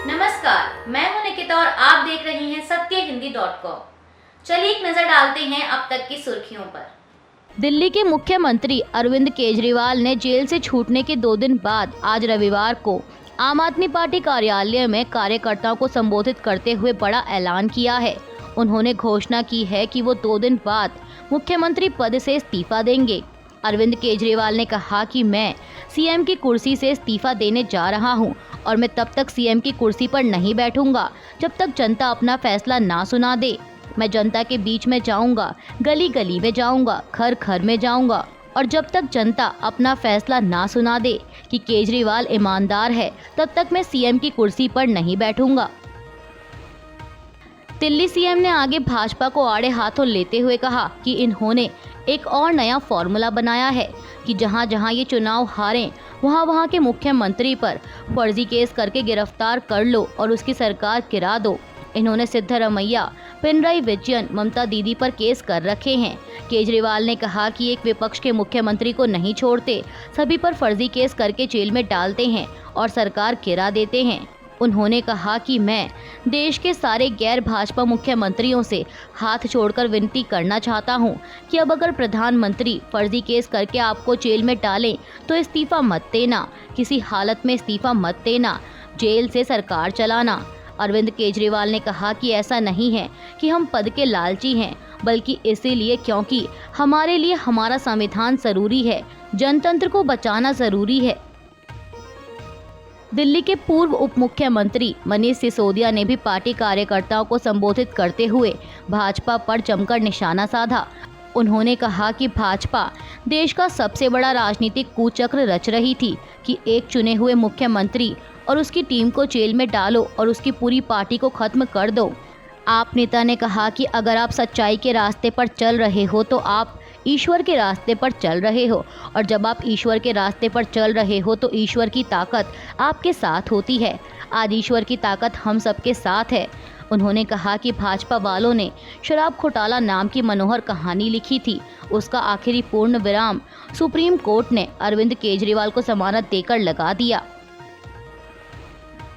नमस्कार, मैं हूं निकिता और आप देख रहे हैं सत्यहिंदी.com। चलिए एक नजर डालते हैं अब तक की सुर्खियों पर। दिल्ली के मुख्यमंत्री अरविंद केजरीवाल ने जेल से छूटने के 2 दिन बाद आज रविवार को आम आदमी पार्टी कार्यालय में कार्यकर्ताओं को संबोधित करते हुए बड़ा ऐलान किया है। उन्होंने घोषणा की है कि वो 2 दिन बाद मुख्यमंत्री पद से इस्तीफा देंगे। अरविंद केजरीवाल ने कहा कि मैं सीएम की कुर्सी से इस्तीफा देने जा रहा हूं और मैं तब तक सीएम की कुर्सी पर नहीं बैठूंगा जब तक जनता अपना फैसला ना सुना दे। मैं जनता के बीच में जाऊंगा, गली गली में जाऊंगा, घर घर में जाऊंगा और जब तक जनता अपना फैसला ना सुना दे कि केजरीवाल ईमानदार है तब तक मैं सीएम की कुर्सी पर नहीं बैठूंगा। दिल्ली सीएम ने आगे भाजपा को आड़े हाथों लेते हुए कहा कि इन्होंने एक और नया फॉर्मूला बनाया है कि जहां जहां ये चुनाव हारें वहां वहां के मुख्यमंत्री पर फर्जी केस करके गिरफ्तार कर लो और उसकी सरकार गिरा दो। इन्होंने सिद्धरमैया, पिनराई विजयन, ममता दीदी पर केस कर रखे हैं। केजरीवाल ने कहा कि एक विपक्ष के मुख्यमंत्री को नहीं छोड़ते, सभी पर फर्जी केस करके जेल में डालते हैं और सरकार गिरा देते हैं। उन्होंने कहा कि मैं देश के सारे गैर भाजपा मुख्यमंत्रियों से हाथ जोड़कर विनती करना चाहता हूं कि अब अगर प्रधानमंत्री फर्जी केस करके आपको जेल में डालें तो इस्तीफा मत देना, किसी हालत में इस्तीफा मत देना, जेल से सरकार चलाना। अरविंद केजरीवाल ने कहा कि ऐसा नहीं है कि हम पद के लालची हैं, बल्कि इसीलिए क्योंकि हमारे लिए हमारा संविधान जरूरी है, जनतंत्र को बचाना जरूरी है। दिल्ली के पूर्व उप मुख्यमंत्री मनीष सिसोदिया ने भी पार्टी कार्यकर्ताओं को संबोधित करते हुए भाजपा पर जमकर निशाना साधा। उन्होंने कहा कि भाजपा देश का सबसे बड़ा राजनीतिक कुचक्र रच रही थी कि एक चुने हुए मुख्यमंत्री और उसकी टीम को जेल में डालो और उसकी पूरी पार्टी को खत्म कर दो। आप नेता ने कहा कि अगर आप सच्चाई के रास्ते पर चल रहे हो तो आप ईश्वर के रास्ते पर चल रहे हो और जब आप ईश्वर के रास्ते पर चल रहे हो तो ईश्वर की ताकत आपके साथ होती है। आज ईश्वर की ताकत हम सबके साथ है। उन्होंने कहा कि भाजपा वालों ने शराब घोटाला नाम की मनोहर कहानी लिखी थी, उसका आखिरी पूर्ण विराम सुप्रीम कोर्ट ने अरविंद केजरीवाल को जमानत देकर लगा दिया।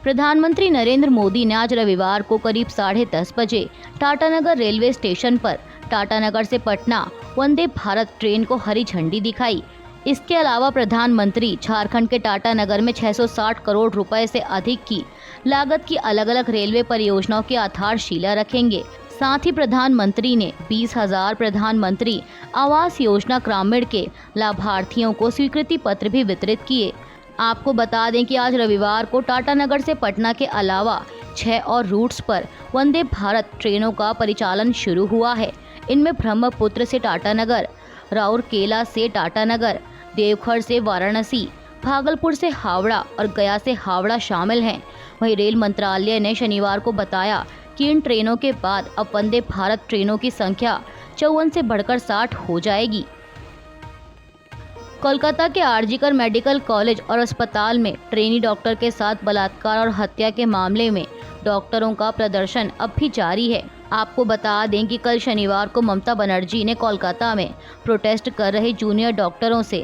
प्रधानमंत्री नरेंद्र मोदी ने आज रविवार को करीब 10:30 बजे टाटानगर रेलवे स्टेशन पर टाटानगर से पटना वंदे भारत ट्रेन को हरी झंडी दिखाई। इसके अलावा प्रधानमंत्री झारखंड के टाटानगर में 660 करोड़ रुपए से अधिक की लागत की अलग अलग रेलवे परियोजनाओं की आधारशिला रखेंगे। साथ ही प्रधानमंत्री ने 20,000 प्रधानमंत्री आवास योजना ग्रामीण के लाभार्थियों को स्वीकृति पत्र भी वितरित किए। आपको बता दें कि आज रविवार को टाटानगर से पटना के अलावा 6 और रूट्स पर वंदे भारत ट्रेनों का परिचालन शुरू हुआ है। इनमें ब्रह्मपुत्र से टाटानगर, राउरकेला से टाटानगर, देवघर से वाराणसी, भागलपुर से हावड़ा और गया से हावड़ा शामिल हैं। वहीं रेल मंत्रालय ने शनिवार को बताया कि इन ट्रेनों के बाद अब वंदे भारत ट्रेनों की संख्या 54 से बढ़कर 60 हो जाएगी। कोलकाता के आरजीकर मेडिकल कॉलेज और अस्पताल में ट्रेनी डॉक्टर के साथ बलात्कार और हत्या के मामले में डॉक्टरों का प्रदर्शन अब भी जारी है। आपको बता दें कि कल शनिवार को ममता बनर्जी ने कोलकाता में प्रोटेस्ट कर रहे जूनियर डॉक्टरों से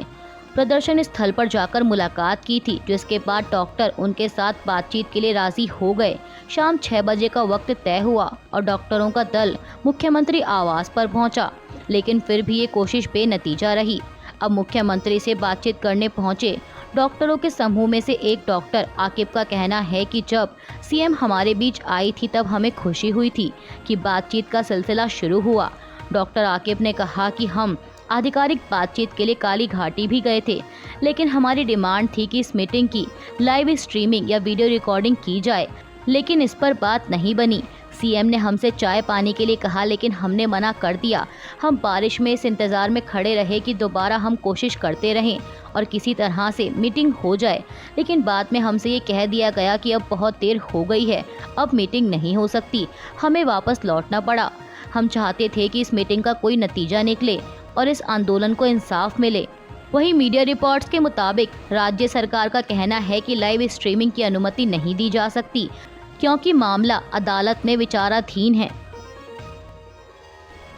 प्रदर्शन स्थल पर जाकर मुलाकात की थी, जिसके बाद डॉक्टर उनके साथ बातचीत के लिए राजी हो गए। शाम 6 बजे का वक्त तय हुआ और डॉक्टरों का दल मुख्यमंत्री आवास पर पहुंचा, लेकिन फिर भी ये कोशिश बेनतीजा रही। अब मुख्यमंत्री से बातचीत करने पहुंचे डॉक्टरों के समूह में से एक डॉक्टर आकिब का कहना है कि जब सीएम हमारे बीच आई थी तब हमें खुशी हुई थी कि बातचीत का सिलसिला शुरू हुआ। डॉक्टर आकिब ने कहा कि हम आधिकारिक बातचीत के लिए काली घाटी भी गए थे, लेकिन हमारी डिमांड थी कि इस मीटिंग की लाइव स्ट्रीमिंग या वीडियो रिकॉर्डिंग की जाए, लेकिन इस पर बात नहीं बनी। सीएम ने हमसे चाय पानी के लिए कहा, लेकिन हमने मना कर दिया। हम बारिश में इस इंतज़ार में खड़े रहे कि दोबारा हम कोशिश करते रहें और किसी तरह से मीटिंग हो जाए, लेकिन बाद में हमसे ये कह दिया गया कि अब बहुत देर हो गई है, अब मीटिंग नहीं हो सकती। हमें वापस लौटना पड़ा। हम चाहते थे कि इस मीटिंग का कोई नतीजा निकले और इस आंदोलन को इंसाफ मिले। वहीं मीडिया रिपोर्ट्स के मुताबिक राज्य सरकार का कहना है कि लाइव स्ट्रीमिंग की अनुमति नहीं दी जा सकती क्योंकि मामला अदालत में विचाराधीन है।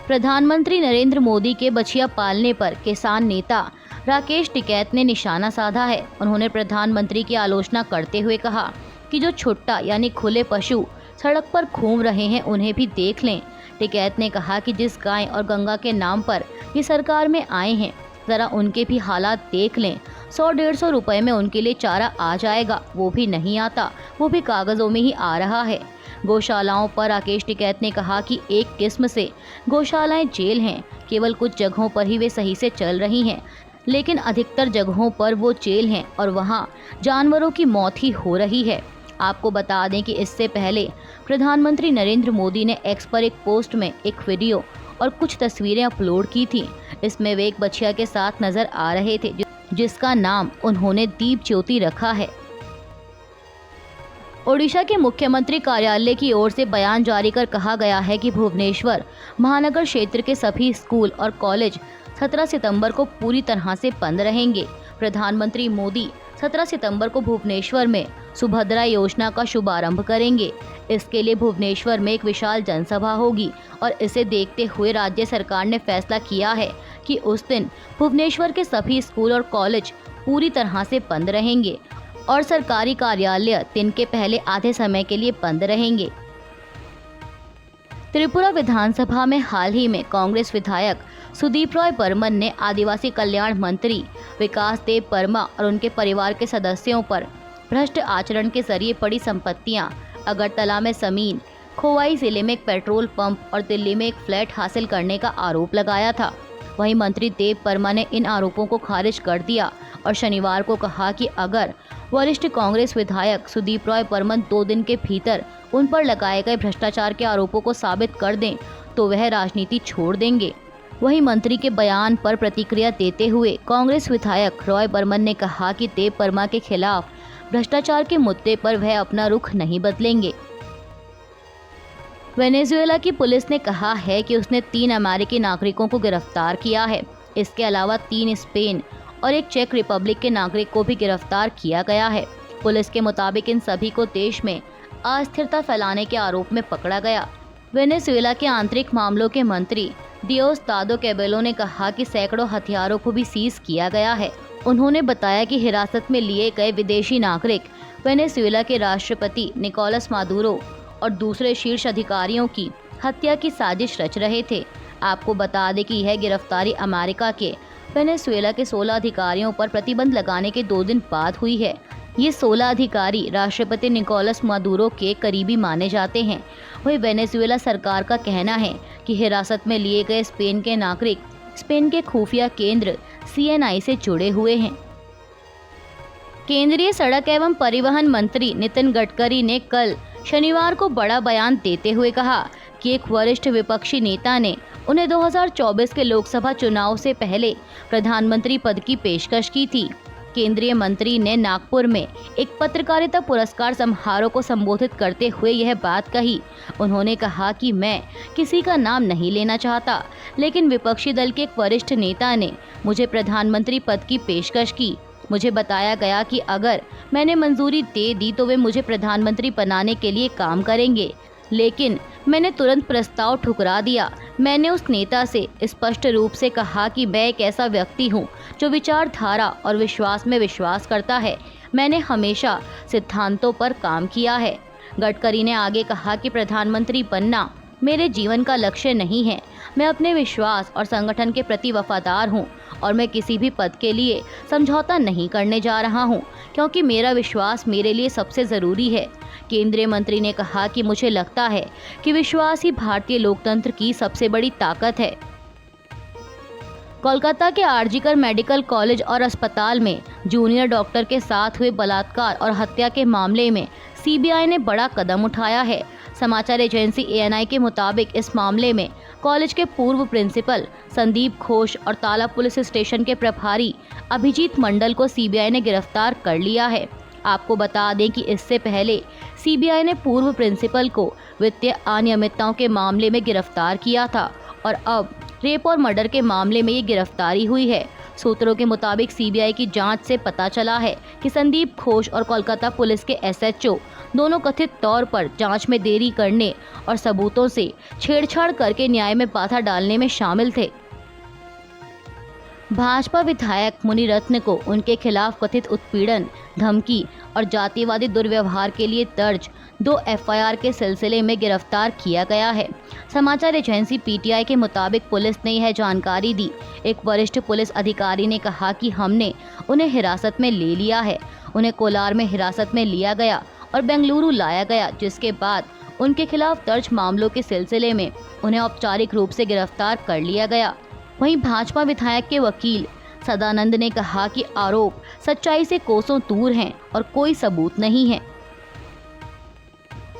प्रधानमंत्री नरेंद्र मोदी के बछिया पालने पर किसान नेता राकेश टिकैत ने निशाना साधा है। उन्होंने प्रधानमंत्री की आलोचना करते हुए कहा कि जो छुट्टा यानी खुले पशु सड़क पर घूम रहे हैं उन्हें भी देख लें। टिकैत ने कहा कि जिस गाय और गंगा के नाम पर ये सरकार में आए हैं, जरा उनके भी हालात देख लें। 100-150 रुपए में उनके लिए चारा आ जाएगा, वो भी नहीं आता, वो भी कागजों में ही आ रहा है। गौशालाओं पर राकेश टिकैत ने कहा कि एक किस्म से गौशालाएं जेल हैं, केवल कुछ जगहों पर ही वे सही से चल रही हैं, लेकिन अधिकतर जगहों पर वो जेल हैं और वहाँ जानवरों की मौत ही हो रही है। आपको बता दें कि इससे पहले प्रधानमंत्री नरेंद्र मोदी ने एक्स पर एक पोस्ट में एक वीडियो और कुछ तस्वीरें अपलोड की थी। इसमें वे एक बछिया के साथ नजर आ रहे थे जिसका नाम उन्होंने दीप ज्योति रखा है। ओडिशा के मुख्यमंत्री कार्यालय की ओर से बयान जारी कर कहा गया है कि भुवनेश्वर महानगर क्षेत्र के सभी स्कूल और कॉलेज 17 सितंबर को पूरी तरह से बंद रहेंगे। प्रधानमंत्री मोदी 17 सितंबर को भुवनेश्वर में सुभद्रा योजना का शुभारंभ करेंगे। इसके लिए भुवनेश्वर में एक विशाल जनसभा होगी और इसे देखते हुए राज्य सरकार ने फैसला किया है कि उस दिन भुवनेश्वर के सभी स्कूल और कॉलेज पूरी तरह से बंद रहेंगे और सरकारी कार्यालय दिन के पहले आधे समय के लिए बंद रहेंगे। त्रिपुरा विधानसभा में हाल ही में कांग्रेस विधायक सुदीप रॉय बर्मन ने आदिवासी कल्याण मंत्री विकास देव वर्मा और उनके परिवार के सदस्यों पर भ्रष्ट आचरण के जरिए बड़ी संपत्तियां अगरतला में जमीन, खोवाई जिले में एक पेट्रोल पंप और दिल्ली में एक फ्लैट हासिल करने का आरोप लगाया था। वहीं मंत्री देव वर्मा ने इन आरोपों को खारिज कर दिया और शनिवार को कहा कि अगर वरिष्ठ कांग्रेस विधायक सुदीप रॉय बर्मन 2 दिन के भीतर उन पर लगाए गए भ्रष्टाचार के आरोपों को साबित कर दें तो वह राजनीति छोड़ देंगे। वहीं मंत्री के बयान पर प्रतिक्रिया देते हुए कांग्रेस विधायक रॉय बर्मन ने कहा कि देव वर्मा के खिलाफ भ्रष्टाचार के मुद्दे पर वह अपना रुख नहीं बदलेंगे। वेनेजुएला की पुलिस ने कहा है कि उसने 3 अमेरिकी नागरिकों को गिरफ्तार किया है। इसके अलावा 3 स्पेन और एक चेक रिपब्लिक के नागरिक को भी गिरफ्तार किया गया है। पुलिस के मुताबिक इन सभी को देश में अस्थिरता फैलाने के आरोप में पकड़ा गया। वेनेजुएला के आंतरिक मामलों के मंत्री दियोस्तादो कैबेलो ने कहा कि सैकड़ों हथियारों को भी सीज किया गया है। उन्होंने बताया कि हिरासत में लिए गए विदेशी नागरिक वेनेजुएला के राष्ट्रपति निकोलस मादुरो और दूसरे शीर्ष अधिकारियों की हत्या की साजिश रच रहे थे। आपको बता दें कि यह गिरफ्तारी अमेरिका के वेनेजुएला के 16 अधिकारियों पर प्रतिबंध लगाने के 2 दिन बाद हुई है। ये 16 अधिकारी राष्ट्रपति निकोलस मादुरो के करीबी माने जाते हैं। वहीं वेनेजुएला सरकार का कहना है कि हिरासत में लिए गए स्पेन के नागरिक स्पेन के खुफिया केंद्र CNI से जुड़े हुए हैं। केंद्रीय सड़क एवं परिवहन मंत्री नितिन गडकरी ने कल शनिवार को बड़ा बयान देते हुए कहा कि एक वरिष्ठ विपक्षी नेता ने उन्हें 2024 के लोकसभा चुनाव से पहले प्रधानमंत्री पद की पेशकश की थी। केंद्रीय मंत्री ने नागपुर में एक पत्रकारिता पुरस्कार समारोह को संबोधित करते हुए यह बात कही। उन्होंने कहा कि मैं किसी का नाम नहीं लेना चाहता, लेकिन विपक्षी दल के एक वरिष्ठ नेता ने मुझे प्रधानमंत्री पद की पेशकश की। मुझे बताया गया कि अगर मैंने मंजूरी दे दी तो वे मुझे प्रधानमंत्री बनाने के लिए काम करेंगे, लेकिन मैंने तुरंत प्रस्ताव ठुकरा दिया। मैंने उस नेता से स्पष्ट रूप से कहा कि मैं एक ऐसा व्यक्ति हूं जो विचारधारा और विश्वास में विश्वास करता है। मैंने हमेशा सिद्धांतों पर काम किया है। गडकरी ने आगे कहा कि प्रधानमंत्री बनना मेरे जीवन का लक्ष्य नहीं है। मैं अपने विश्वास और संगठन के प्रति वफादार हूं और मैं किसी भी पद के लिए समझौता नहीं करने जा रहा हूं, क्योंकि मेरा विश्वास मेरे लिए सबसे ज़रूरी है। केंद्रीय मंत्री ने कहा कि मुझे लगता है कि विश्वास ही भारतीय लोकतंत्र की सबसे बड़ी ताकत है। कोलकाता के आरजीकर मेडिकल कॉलेज और अस्पताल में जूनियर डॉक्टर के साथ हुए बलात्कार और हत्या के मामले में CBI ने बड़ा कदम उठाया है। समाचार एजेंसी ANI के मुताबिक इस मामले में कॉलेज के पूर्व प्रिंसिपल संदीप घोष और ताला पुलिस स्टेशन के प्रभारी अभिजीत मंडल को CBI ने गिरफ्तार कर लिया है। आपको बता दें कि इससे पहले CBI ने पूर्व प्रिंसिपल को वित्तीय अनियमितताओं के मामले में गिरफ्तार किया था और अब रेप और मर्डर के मामले में ये गिरफ्तारी हुई है। सूत्रों के मुताबिक CBI की जांच से पता चला है कि संदीप घोष और कोलकाता पुलिस के SHO दोनों कथित तौर पर जांच में देरी करने और सबूतों से छेड़छाड़ करके न्याय में बाधा डालने में शामिल थे। भाजपा विधायक मुनिरत्न को उनके खिलाफ कथित उत्पीड़न, धमकी और जातिवादी दुर्व्यवहार के लिए दर्ज 2 एफआईआर के सिलसिले में गिरफ्तार किया गया है। समाचार एजेंसी पीटीआई के मुताबिक पुलिस ने यह जानकारी दी। एक वरिष्ठ पुलिस अधिकारी ने कहा कि हमने उन्हें हिरासत में ले लिया है। उन्हें कोलार में हिरासत में लिया गया और बेंगलुरु लाया गया, जिसके बाद उनके खिलाफ दर्ज मामलों के सिलसिले में उन्हें औपचारिक रूप से गिरफ्तार कर लिया गया। वहीं भाजपा विधायक के वकील सदानंद ने कहा कि आरोप सच्चाई से कोसों दूर हैं और कोई सबूत नहीं है।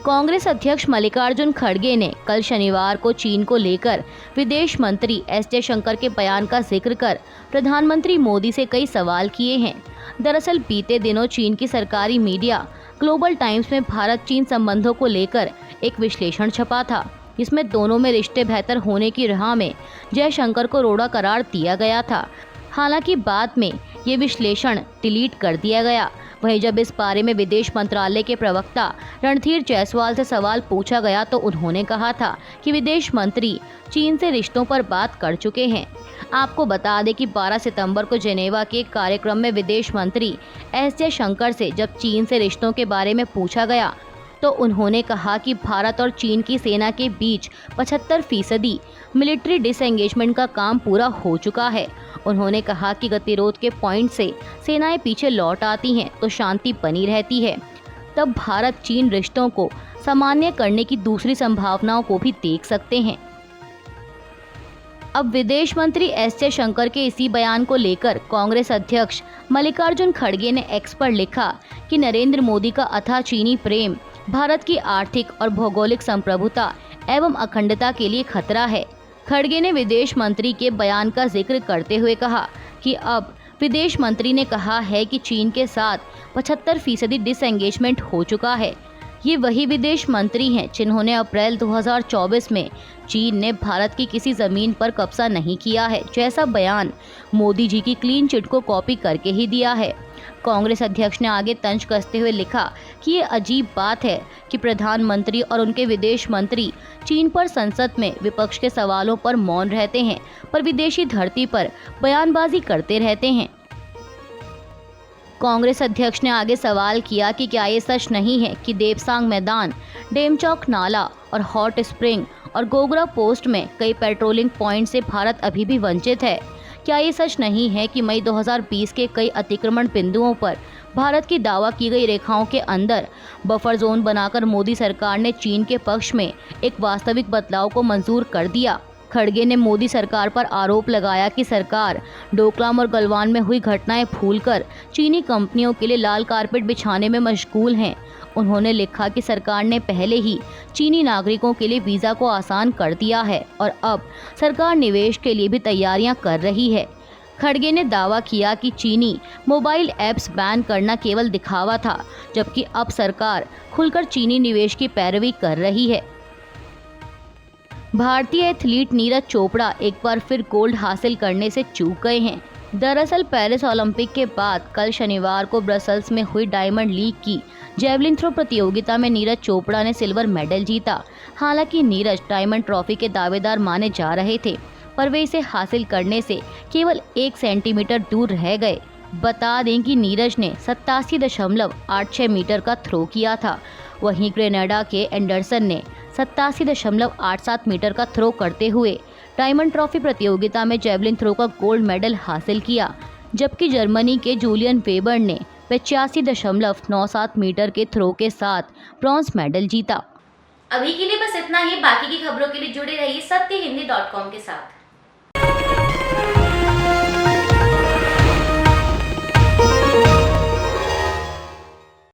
कांग्रेस अध्यक्ष मल्लिकार्जुन खड़गे ने कल शनिवार को चीन को लेकर विदेश मंत्री एस जयशंकर के बयान का जिक्र कर प्रधानमंत्री मोदी से कई सवाल किए हैं। दरअसल बीते दिनों चीन की सरकारी मीडिया ग्लोबल टाइम्स में भारत चीन संबंधों को लेकर एक विश्लेषण छपा था, जिसमें दोनों में रिश्ते बेहतर होने की राह में जयशंकर को रोड़ा करार दिया गया था। हालांकि बाद में ये विश्लेषण डिलीट कर दिया गया। वहीं जब इस बारे में विदेश मंत्रालय के प्रवक्ता रणधीर जायसवाल से सवाल पूछा गया तो उन्होंने कहा था कि विदेश मंत्री चीन से रिश्तों पर बात कर चुके हैं। आपको बता दें कि 12 सितंबर को जेनेवा के कार्यक्रम में विदेश मंत्री एस जयशंकर से जब चीन से रिश्तों के बारे में पूछा गया तो उन्होंने कहा कि भारत और चीन की सेना के बीच 75% मिलिट्री डिसएंगेजमेंट का काम पूरा हो चुका है। उन्होंने कहा कि गतिरोध के पॉइंट से सेनाएं पीछे लौट आती हैं तो शांति बनी रहती है। तब भारत चीन रिश्तों को सामान्य करने की दूसरी संभावनाओं को भी देख सकते हैं। अब विदेश मंत्री एस जयशंकर के इसी बयान को लेकर कांग्रेस अध्यक्ष मल्लिकार्जुन खड़गे ने एक्स पर लिखा कि नरेंद्र मोदी का अथाह चीनी प्रेम भारत की आर्थिक और भौगोलिक संप्रभुता एवं अखंडता के लिए खतरा है। खड़गे ने विदेश मंत्री के बयान का जिक्र करते हुए कहा कि अब विदेश मंत्री ने कहा है कि चीन के साथ 75% डिसएंगेजमेंट हो चुका है। ये वही विदेश मंत्री हैं जिन्होंने अप्रैल 2024 में चीन ने भारत की किसी जमीन पर कब्जा नहीं किया है जैसा बयान मोदी जी की क्लीन चिट को कॉपी करके ही दिया है। कांग्रेस अध्यक्ष ने आगे तंज कसते हुए लिखा कि ये अजीब बात है कि प्रधानमंत्री और उनके विदेश मंत्री चीन पर संसद में विपक्ष के सवालों पर मौन रहते हैं, पर विदेशी धरती पर बयानबाजी करते रहते हैं। कांग्रेस अध्यक्ष ने आगे सवाल किया कि क्या ये सच नहीं है कि देवसांग मैदान, डेमचौक नाला और हॉट स्प्रिंग और गोगरा पोस्ट में कई पेट्रोलिंग पॉइंट से भारत अभी भी वंचित है। क्या ये सच नहीं है कि मई 2020 के कई अतिक्रमण बिंदुओं पर भारत की दावा की गई रेखाओं के अंदर बफर जोन बनाकर मोदी सरकार ने चीन के पक्ष में एक वास्तविक बदलाव को मंजूर कर दिया। खड़गे ने मोदी सरकार पर आरोप लगाया कि सरकार डोकलाम और गलवान में हुई घटनाएं भूलकर चीनी कंपनियों के लिए लाल कारपेट बिछाने में मशगूल हैं। उन्होंने लिखा कि सरकार ने पहले ही चीनी नागरिकों के लिए वीज़ा को आसान कर दिया है और अब सरकार निवेश के लिए भी तैयारियां कर रही है। खड़गे ने दावा किया कि चीनी मोबाइल ऐप्स बैन करना केवल दिखावा था, जबकि अब सरकार खुलकर चीनी निवेश की पैरवी कर रही है। भारतीय एथलीट नीरज चोपड़ा एक बार फिर गोल्ड हासिल करने से चूक गए हैं। दरअसल पेरिस ओलंपिक के बाद कल शनिवार को ब्रसल्स में हुई डायमंड लीग की जेवलिन थ्रो प्रतियोगिता में नीरज चोपड़ा ने सिल्वर मेडल जीता। हालांकि नीरज डायमंड ट्रॉफी के दावेदार माने जा रहे थे, पर वे इसे हासिल करने से केवल 1 सेंटीमीटर दूर रह गए। बता दें कि नीरज ने 87.86 मीटर का थ्रो किया था। वहीं ग्रेनाडा के एंडरसन ने 87.87 मीटर का थ्रो करते हुए डायमंड ट्रॉफी प्रतियोगिता में जेवलिन थ्रो का गोल्ड मेडल हासिल किया, जबकि जर्मनी के जूलियन वेबर ने 85.97 मीटर के थ्रो के साथ ब्रॉन्ज मेडल जीता। अभी के लिए बस इतना ही। बाकी की खबरों के लिए जुड़े रहिए सत्यहिंदी.com के साथ।